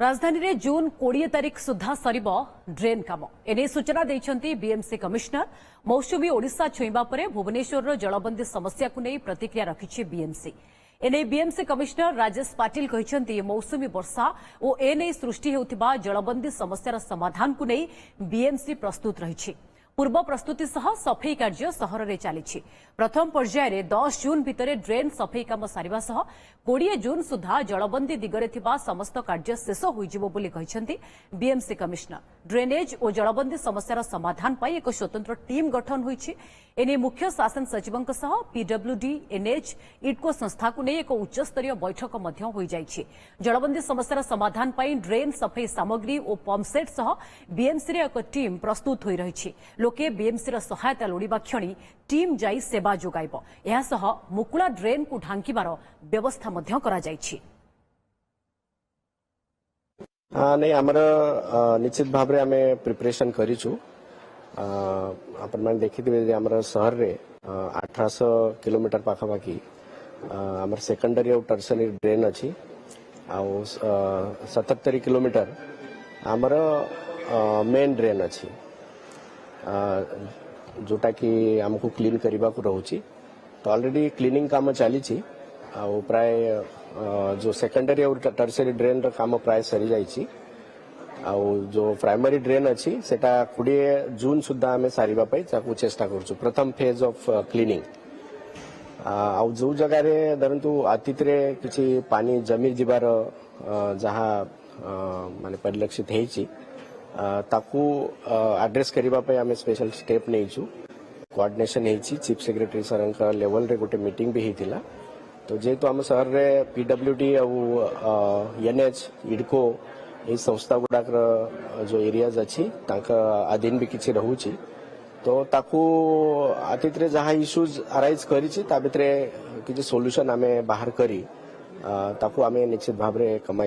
राजधानी रे जून 20 तारीख सुधा सरिब ड्रेन काम एने सूचना देइछंती बीएमसी कमिश्नर। मौसुमी ओडिशा छुईबा परे भुवनेश्वर जलबंदी समस्या को नहीं प्रतिक्रिया रखिछि बीएमसी। एने बीएमसी कमिश्नर राजेश पाटिल कहिछंती मौसुमी वर्षा और एने सृष्टि हेउथिबा जलबंदी समस्यार समाधान को नहीं बीएमसी प्रस्तुत रहिछि। पूर्व प्रस्तुति सह सफेई कार्य सहर में चली। प्रथम पर्यायर 10 जून भितर ड्रेन सफेई काम सारिबा सह 20 जून सुधा जलबंदी दिगरे थिबा समस्त कार्य शेष होइजिबो बोली कहिसेंती बीएमसी कमिश्नर। ड्रेनेज और जलबंदी समस्यार समाधान पाई एक स्वतंत्र टीम गठन होइछि। एने मुख्य शासन सचिवंक सह पीडब्ल्यूडी एनएच इडको संस्था को नहीं एक उच्च स्तरीय बैठक मध्य होई जाइछि। जलबंदी समस्यार समाधान पाई ड्रेन सफेई सामग्री और पंपसेट सह बीएमसी रे एक टीम प्रस्तुत होई रहिछि। लोके बीएमसी र सहायता लोड़िबा क्षणी टीम जाई सेवा जोगाइब। एहा सह मुकुला ड्रेन को ढांकिबार व्यवस्था मध्य करा जाइछि। नहीं आमर निश्चित भाव में आमे प्रिपरेशन करिछु। आपण माने देखिथिबे आमर शहर रे 1800 किलोमीटर पाखापाखि आमर सेकेंडरी और टर्सरी ड्रेन अछि। आ 77 किलोमीटर आमर मेन ड्रेन अछि जोटा कि हमको क्लीन करबा को रहउची। तो ऑलरेडी क्लीनिंग काम चली प्राय जो सेकेंडरी और टर्सरी ड्रेन रो काम प्राय सरी जाइछि। जो प्राइमरी ड्रेन अच्छी सेटा 20 जून सुधा आम सारिबा पई ताकू चेष्टा करछु। प्रथम फेज ऑफ क्लीनिंग जो जगह रे धरंतु अतीत रे किछि पानी जमी जिबार जहा माने परिलक्षित हेछि ताकू एड्रेस करबा पई आम स्पेशल स्टेप नेइछु। कोऑर्डिनेशन हेछि चीफ सेक्रेटरी सरंक लेवल रे गोटे मीटिंग भी हेतिला। तो जेतु आम शहर रे पीडब्ल्यूडी और एनएच इडको ये संस्था गुड़ाक जो एरियाज अच्छी अधीन भी किसी रहुची। तो ताकू अतीत रे जहाँ इश्यूज अराइज करिछि ता भितरे किछि सॉल्यूशन आमे बाहर करी ताकू आमे निश्चित भाव रे कमाई